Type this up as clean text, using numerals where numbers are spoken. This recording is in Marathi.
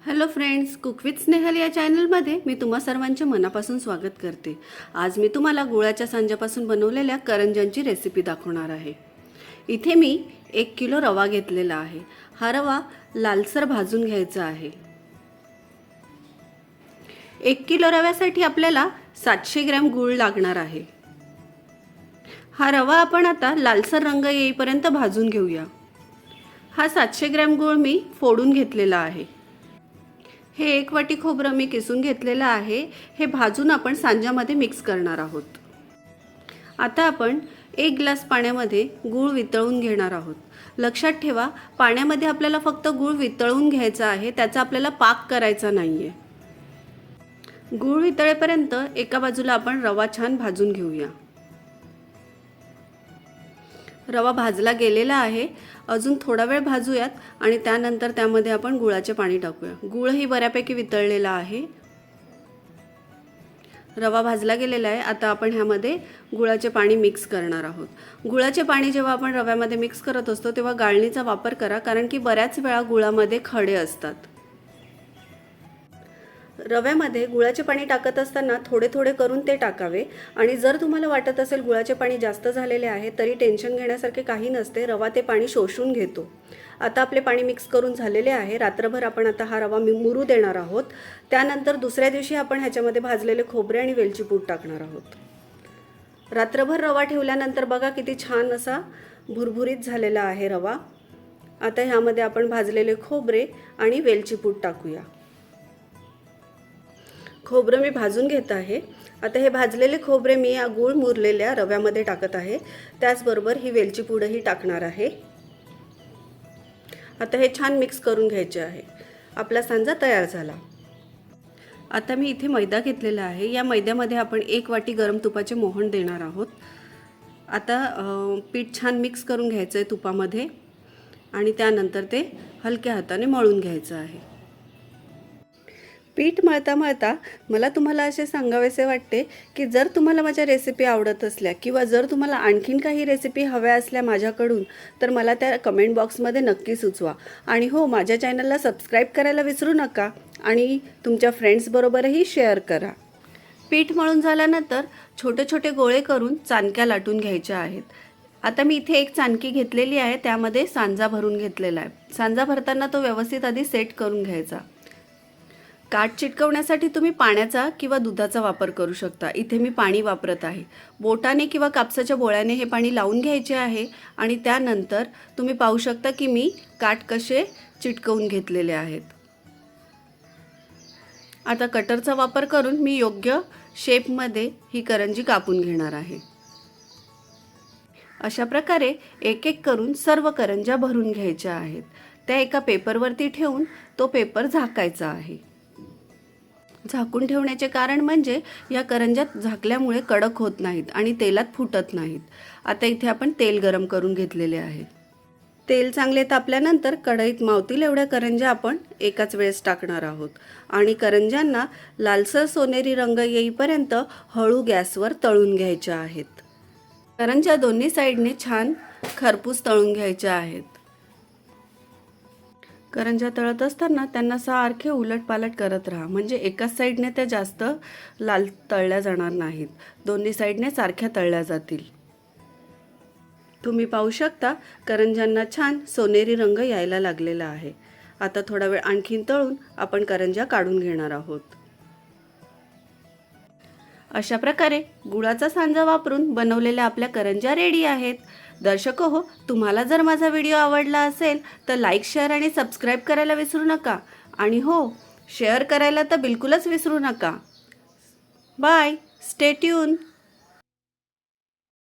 Hello friends, cook with Snehal या चॅनलमध्ये मी तुम्हा सर्वांचे मनापासून स्वागत करते। आज मी तुम्हाला गुळाच्या सांज्यापासून बनवलेल्या करंज्यांची रेसिपी दाखवणार आहे। इथे मी 1 किलो रवा घेतलेला आहे। हा रवा लालसर भाजून घ्यायचा आहे। 1 किलो रव्यासाठी आपल्याला 700 ग्रॅम गूळ लागणार आहे। हा रवा आपण आता लालसर रंग येईपर्यंत भाजून घेऊया। हा 700 ग्रॅम गूळ मी फोडून घेतलेला आहे। हे 1 वाटी खोबरं मी किसून घेतलेलं आहे। हे भाजून आपण सांज्यामध्ये मिक्स करणार आहोत। आता आपण 1 ग्लास पाण्यामध्ये गूळ वितळून घेणार आहोत। लक्षात ठेवा, पाण्यामध्ये आपल्याला फक्त गूळ वितळून घ्यायचा आहे, त्याचा आपल्याला पाक करायचा नाहीये। गूळ वितळेपर्यंत एका बाजूला आपण रवा छान भाजून घेऊया। रवा भाजला गेलेला आहे। अजून थोडा वेळ भाजूयात आणि त्यानंतर त्यामध्ये आपण गुळाचे पाणी टाकूया। गूळ ही बऱ्यापैकी वितळलेला आहे। रवा भाजला गेलेला आहे। आता आपण ह्यामध्ये गुळाचे पाणी मिक्स करणार आहोत। गुळाचे पाणी जेव्हा आपण रव्यामध्ये मिक्स करत असतो तेव्हा गाळणीचा वापर करा, कारण की बऱ्याच वेळा गुळामध्ये खडे असतात। रव्यामध्ये गुळाचे पाणी टाकत असताना थोडे थोडे करून ते टाकावे आणि जर तुम्हाला वाटत असेल गुळाचे पाणी जास्त झालेले आहे तरी टेन्शन घेण्यासारखे काही नसते। रवा ते पाणी शोषून घेतो। आता आपले पाणी मिक्स करून झालेले आहे। रात्रभर आपण आता हा रवा मुरू देणार आहोत। त्यानंतर दुसऱ्या दिवशी आपण ह्याच्यामध्ये भाजलेले खोबरे आणि वेलची पूड टाकणार आहोत। रात्रभर रवा ठेवल्यानंतर बघा किती छान असा भुरभुरीत झालेला आहे रवा। आता ह्यामध्ये आपण भाजलेले खोबरे आणि वेलची पूड टाकूया। खोबरं मी भाजून घेत आहे। आता हे भाजलेले खोबरे मी या गूळ मुरलेल्या रव्यामध्ये टाकत आहे। त्याचबरोबर ही वेलची पूडही टाकणार आहे। आता हे छान मिक्स करून घ्यायचे आहे। आपला सांजा तयार झाला। आता मी इथे मैदा घेतलेला आहे। या मैद्यामध्ये आपण 1 वाटी गरम तुपाचे मोहन देणार आहोत। आता पीठ छान मिक्स करून घ्यायचं आहे तुपामध्ये आणि त्यानंतर ते हलक्या हाताने मळून घ्यायचं आहे। पीठ मळता मळता मला तुम्हाला असे सांगावेसे वाटते की जर तुम्हाला माझ्या रेसिपी आवडत असल्या किंवा जर तुम्हाला आणखीन काही रेसिपी हव्या असल्या माझ्याकडून तर मला त्या कमेंट बॉक्समध्ये नक्की सुचवा। आणि हो, माझ्या चॅनलला सबस्क्राईब करायला विसरू नका आणि तुमच्या फ्रेंड्सबरोबरही शेअर करा। पीठ मळून झाल्यानंतर छोटे छोटे गोळे करून चाणक्या लाटून घ्यायच्या आहेत। आता मी इथे एक चाणकी घेतलेली आहे, त्यामध्ये सांजा भरून घेतलेला आहे। सांजा भरताना तो व्यवस्थित आधी सेट करून घ्यायचा। काठ चिटकवण्यासाठी तुम्ही पाण्याचा किंवा दुधाचा वापर करू शकता। इथे मी पाणी वापरत आहे। बोटाने किंवा कापसाच्या बोळ्याने हे पाणी लावून घ्यायचे आहे आणि त्यानंतर तुम्ही पाहू शकता की मी काठ कसे चिटकवून घेतलेले आहेत। आता कटरचा वापर करून मी योग्य शेपमध्ये ही करंजी कापून घेणार आहे। अशा प्रकारे एक एक करून सर्व करंज्या भरून घ्यायच्या आहेत। त्या एका पेपरवरती ठेवून तो पेपर झाकायचा आहे। झाकून ठेवण्याचे कारण म्हणजे या करंज्या झाकल्यामुळे कडक होत नाहीत आणि तेलात फुटत नाहीत। आता इथे आपण तेल गरम करून घेतलेले आहे। तेल चांगले तापल्यानंतर कढईत मावतील एवढ्या करंज्या आपण एकाच वेळेस टाकणार आहोत आणि करंज्यांना लालसर सोनेरी रंग येईपर्यंत हळू गॅसवर तळून घ्यायच्या आहेत। करंज्या दोन्ही साईडने छान खरपूस तळून घ्यायच्या आहेत। करंज्या तळत असताना त्यांना सारखे उलटपालट करत राहा, म्हणजे एकाच साईडने त्या जास्त लाल तळल्या जाणार नाहीत। दोन्ही साईडने सारख्या तळल्या जातील। तुम्ही पाहू शकता करंज्यांना छान सोनेरी रंग यायला लागलेला आहे। आता थोडा वेळ आणखीन तळून आपण करंज्या काढून घेणार आहोत। अशा प्रकारे गुळाचा सांजा वापरून बनवलेल्या आपल्या करंज्या रेडी आहेत। दर्शक हो, तुम्हाला जर माझा व्हिडिओ आवडला असेल तर लाईक, शेअर आणि सबस्क्राईब करायला विसरू नका। आणि हो, शेअर करायला तर बिलकुलच विसरू नका। Bye, stay tune.